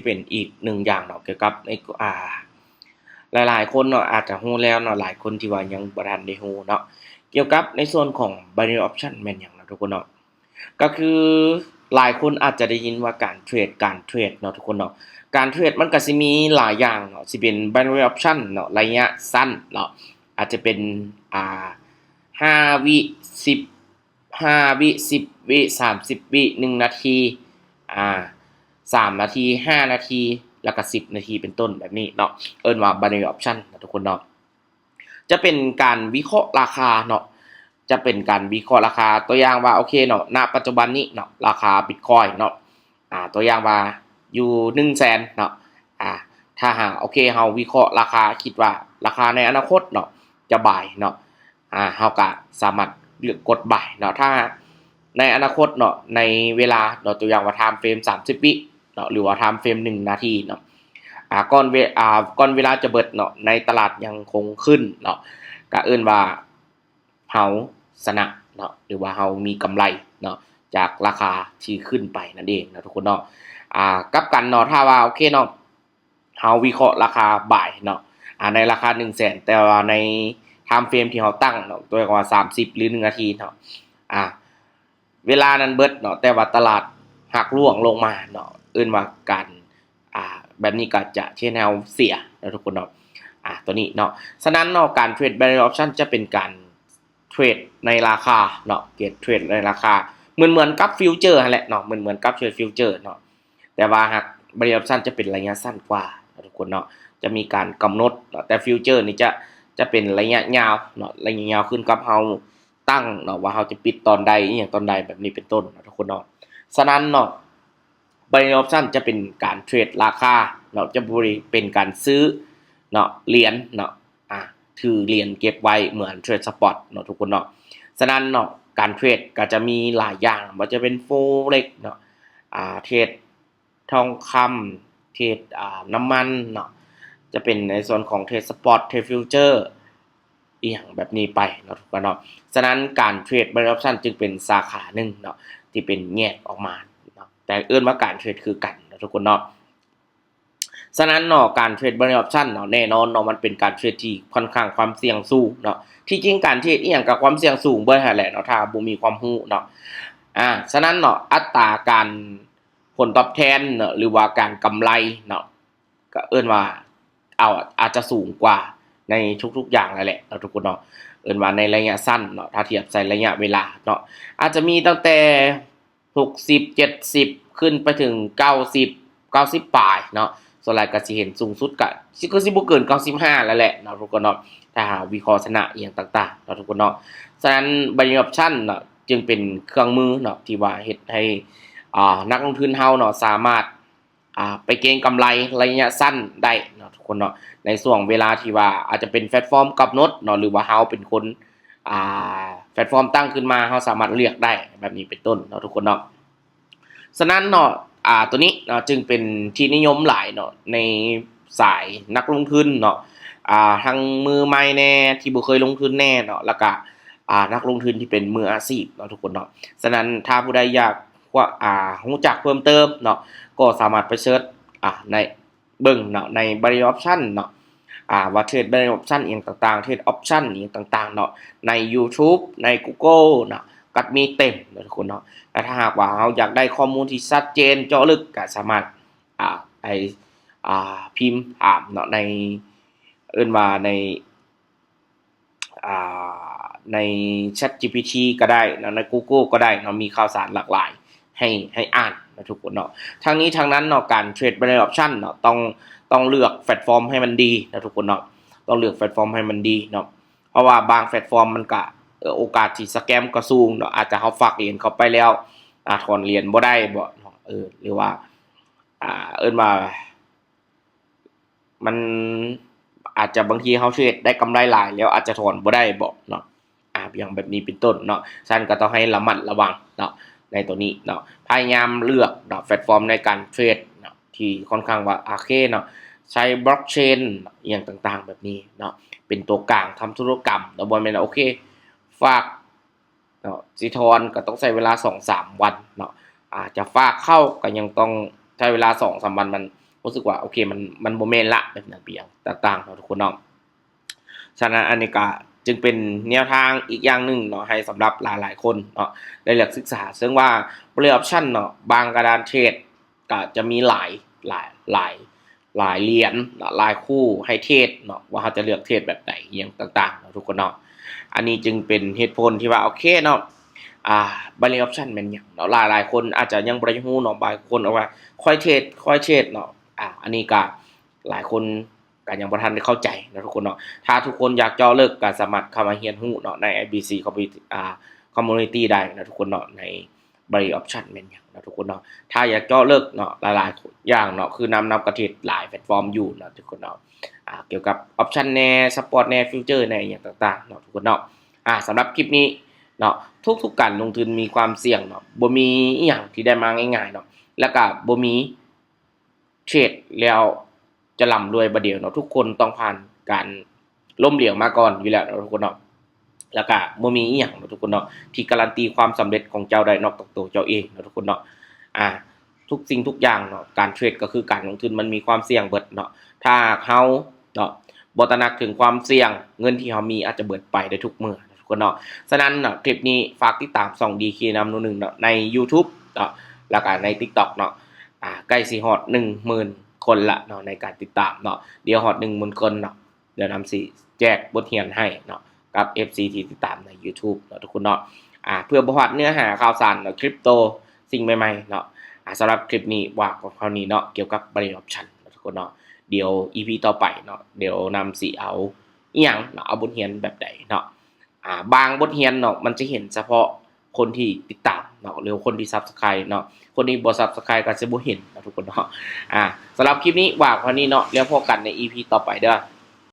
เป็นอีกหนึ่งอย่างเนาะเกี่ยวกับในหลายๆคนเนาะอาจจะรู้แล้วเนาะหลายคนที่ว่ายังบ่ทันได้รู้เนาะเกี่ยวกับในส่วนของ binary option แม่นหยังเนาะทุกคนเนาะก็คือหลายคนอาจจะได้ยินว่าการเทรดเนาะทุกคนเนาะการเทรดมันก็สิมีหลายอย่างเนาะสิเป็น binary option เนาะระยะสั้นเนาะอาจจะเป็นอ่า5วิ10 5วิ10วิ30วิ1นาทีอ่า3นาที5นาทีแล้วก็10นาทีเป็นต้นแบบนี้เนาะเอิ้นว่า binary option นะทุกคนเนาะจะเป็นการวิเคราะห์ราคาเนาะจะเป็นการวิเคราะห์ราคาตัวอย่างว่าโอเคเนาะณปัจจุบันนี้เนาะราคา Bitcoin เนาะตัวอย่างว่าอยู่100,000เนาะถ้าหากโอเคเฮาวิเคราะห์ราคาคิดว่าราคาในอนาคตเนาะจะ buy เนาะเฮาก็สามารถเลือกกด buy เนาะถ้าในอนาคตเนาะในเวลาเนาะตัวอย่างว่า time frame 30วิเนาะหรือว่า time frame 1นาทีเนาะก่อนเวลาจะเบิดเนาะในตลาดยังคงขึ้นเนาะก็เอิ้นว่าเฮาชนะเนาะหรือว่าเฮามีกำไรเนาะจากราคาที่ขึ้นไปนั่นเองนะทุกคนเนาะกลับกันเนาะถ้าว่าโอเคเนาะเฮาวิเคราะห์ราคาบ่ายเนาะในราคา 100,000 แต่ว่าใน time frame ที่เฮาตั้งเนาะตัวอย่างว่า30หรือ1นาทีเนาะเวลานั้นเบิดเนาะแต่ว่าตลาดหักร่วงลงมาเนาะเอิ้นว่าการแบบนี้ก็จะเช่นเฮาเสียนะทุกคนเนาะตัวนี้เนาะฉะนั้นเนาะการเทรด binary option จะเป็นการเทรดในราคาเนาะเทรดในราคาเหมือนกับฟิวเจอร์นั่นแหละเนาะเหมือนกับเทรดฟิวเจอร์เนาะแต่ว่าหาก binary option จะเป็นระยะสั้นกว่านะทุกคนเนาะจะมีการกำหนดเนาะแต่ฟิวเจอร์นี่จะเป็นระยะยาวเนาะระยะยาวขึ้นกับเฮาตั้งเนาะว่าเฮาจะปิดตอนใดอีหยังตอนใดแบบนี้เป็นต้นนะทุกคนเนาะฉะนั้นเนาะ binary option จะเป็นการเทรดราคาเนาะจะเป็นการซื้อเนาะเหรียญเนาะถือเหรียญเก็บไว้เหมือนเทรดสปอตเนาะทุกคนเนาะฉะนั้นเนาะการเทรดก็จะมีหลายอย่างว่าจะเป็น forex เนาะเทรดทองคำเทรดน้ำมันเนาะจะเป็นในส่วนของเทรดสปอตเทรดฟิวเจอร์อีหยังแบบนี้ไปเนาะทุกคนเนาะฉะนั้นการเทรด binary option จึงเป็นสาขาหนึ่งเนาะที่เป็นแยกออกมาเนาะแต่เอิ้นว่าการเทรดคือกันเนาะทุกคนเนาะฉะนั้นเนาะการเทรด binary option เนาะแน่นอนเนาะมันเป็นการเทรดที่ค่อนข้างความเสี่ยงสูงเนาะที่จริงการเทรดอีหยังก็ความเสี่ยงสูงเบิดนั่นแหละเนาะถ้าบ่มีความรู้เนาะฉะนั้นเนาะอัตราการผลตอบแทนเนาะหรือว่าการกำไรเนาะก็เอิ้นว่าอาจจะสูงกว่าในทุกๆอย่างนั่นแหละเนาะทุกคนเนาะเอิ้นว่าในระยะสั้นเนาะถ้าเทียบใส่ระยะเวลาเนาะอาจจะมีตั้งแต่60 70ขึ้นไปถึง90ปลายเนาะส่วนหลายก็สิเห็นสูงสุดก็สิบ่เกิน95แล้วแหละเนาะทุกคนเนาะถ้าหาวิเคราะห์ชนะอีหยังต่างๆเนาะทุกคนเนาะฉะนั้น binary option เนาะจึงเป็นเครื่องมือเนาะที่ว่าเฮ็ดให้นักลงทุนเฮาเนาะสามารถไปเก็งกำไรระยะสั้นได้เนาะทุกคนเนาะในช่วงเวลาที่ว่าอาจจะเป็นแพลตฟอร์มกำหนดเนาะหรือว่าเฮาเป็นคนแพลตฟอร์มตั้งขึ้นมาเฮาสามารถเลือกได้แบบนี้เป็นต้นเนาะทุกคนเนาะฉะนั้นเนาะตัวนี้เนาะจึงเป็นที่นิยมหลายเนาะในสายนักลงทุนเนาะทั้งมือใหม่แน่ที่บ่เคยลงทุนแน่เนาะแล้วก็นักลงทุนที่เป็นมืออาชีพเนาะทุกคนเนาะฉะนั้นถ้าผู้ใดอยากรู้จักเพิ่มเติมเนาะก็สามารถไปเซิร์ชในเบิ่งเนาะใน binary option เนาะว่าเทรด binary option อีหยังต่างๆเทรด option อีหยังต่างๆเนาะในยูทูบใน Google เนาะก็มีเต็มเนาะทุกคนเนาะแต่ถ้าหากว่าเราอยากได้ข้อมูลที่ชัดเจนเจาะลึกก็สามารถไปพิมพ์ถามเนาะในเอิ้นว่าอ่ใน ChatGPT ก็ได้เนาะใน Google ก็ได้เนาะมีข่าวสารหลากหลายให้อ่านนะทุกคนเนาะทั้งนี้ทั้งนั้นเนาะการเทรด binary option เนาะต้องเลือกแพลตฟอร์มให้มันดีนะทุกคนเนาะต้องเลือกแพลตฟอร์มให้มันดีเนาะเพราะว่าบางแพลตฟอร์มมันก็โอกาสที่สแกมก็สูงเนาะอาจจะเฮาฝากเหรียญเข้าไปแล้วถอนเหรียญบ่ได้บ่เนาะหรือว่าเอิ้นว่ามันอาจจะบางทีเฮาเทรดได้กำไรหลายแล้วอาจจะถอนบ่ได้บ่เนาะอย่างแบบนี้เป็นต้นเนาะฉะนั้นก็ต้องให้ระมัดระวังเนาะในตัวนี้เนาะพยายามเลือกเนาะแพลตฟอร์มในการเทรดเนาะที่ค่อนข้างว่าโอเคเนาะใช้บล็อกเชนอย่างต่างๆแบบนี้เนาะเป็นตัวกลางทำธุรกรรมแล้วบ่แม่นโอเคฝากเนาะสิถอนก็ต้องใช้เวลา2-3วันเนาะจะฝากเข้าก็ยังต้องใช้เวลา2-3วันมัน รู้สึกว่าโอเคมันบ่แม่นละแบบนั้นเปียงต่างๆเนาะทุกคนเนาะฉะนั้นอันนี้ก็จึงเป็นแนวทางอีกอย่างหนึ่งเนาะให้สำหรับหลายๆคนเนาะได้เลือกศึกษาซึ่งว่า Play Option เนาะบางกระดานเทรดก็จะมีหลายหลายเหรียญเนาะหลายคู่ให้เทรดเนาะว่าเขาจะเลือกเทรดแบบไหนอย่างต่างๆเนาะทุกคนเนาะอันนี้จึงเป็นเหตุผลที่ว่าโอเคเนาะPlay Option แม่นหยังเนาะหลายๆคนอาจจะยังบ่ได้ฮู้เนาะบางคนเอาว่าค่อยเทรดเนาะอันนี้ก็หลายคนก็ยังบ่ทันได้เข้าใจเนาะทุกคนเนาะถ้าทุกคนอยากเจาะลึกก็สามารถเข้ามาเรียนรู้เนาะใน IBC Community ได้นะทุกคนเนาะใน Play Option แม่นหยังเนาะทุกคนเนาะถ้าอยากเจาะลึกเนาะหลายๆอย่างเนาะคือนำกระเทศหลายแพลตฟอร์มอยู่เนาะทุกคนเนาะเกี่ยวกับ Option แหน่ซัปพอร์ตแหน่ฟีเจอร์แหน่อิหยังต่างๆเนาะทุกคนเนาะสำหรับคลิปนี้เนาะทุกการลงทุนมีความเสี่ยงเนาะบ่มีอิหยังที่ได้มาง่ายๆเนาะแล้วก็บ่มีเทรดแล้วจะร่ำรวยบัดเดียวเนาะทุกคนต้องผ่านการล้มเหลวมาก่อนอยู่แล้วเนาะทุกคนเนาะแล้วก็บ่มีอิหยังเนาะทุกคนเนาะที่การันตีความสำเร็จของเจ้าได้นอกจากตัวเจ้าเองเนาะทุกคนเนาะทุกสิ่งทุกอย่างเนาะการเทรดก็คือการลงทุนมันมีความเสี่ยงเบิดเนาะถ้าเฮาเนาะบ่ตระหนักถึงความเสี่ยงเงินที่เฮามีอาจจะเบิดไปได้ทุกมื้อทุกคนเนาะฉะนั้นเนาะคลิปนี้ฝากติดตามช่อง DK นำ1เนาะใน YouTube เนาะแล้วก็ใน TikTok เนาะใกล้สิฮอด 10,000 คนละเนาะในการติดตามเนาะเดี๋ยวฮอด 10,000 คนเนาะเดี๋ยวนำสิแจกบทเรียนให้เนาะกับ FC ที่ติดตามใน YouTube เนาะทุกคนเนาะเพื่อบ่พลาดเนื้อหาข่าวสารเนาะคริปโตสิ่งใหม่ๆเนาะสำหรับคลิปนี้ว่ากับคราวนี้เนาะเกี่ยวกับ Play Option เนาะทุกคนเนาะเดี๋ยว EP ต่อไปเนาะเดี๋ยวนำสิเอาอิหยังเนาะเอาบทเรียนแบบใดเนาะบางบทเรียนเนาะมันจะเห็นเฉพาะคนที่ติดตามเนาะหรือคนที่ Subscribe เนาะคนที่บ่ Subscribe ก็จะบ่เห็นเนาะทุกคนเนาะสำหรับคลิปนี้ว่าคราวนี้เนาะแล้วพบกันใน EP ต่อไปเด้อ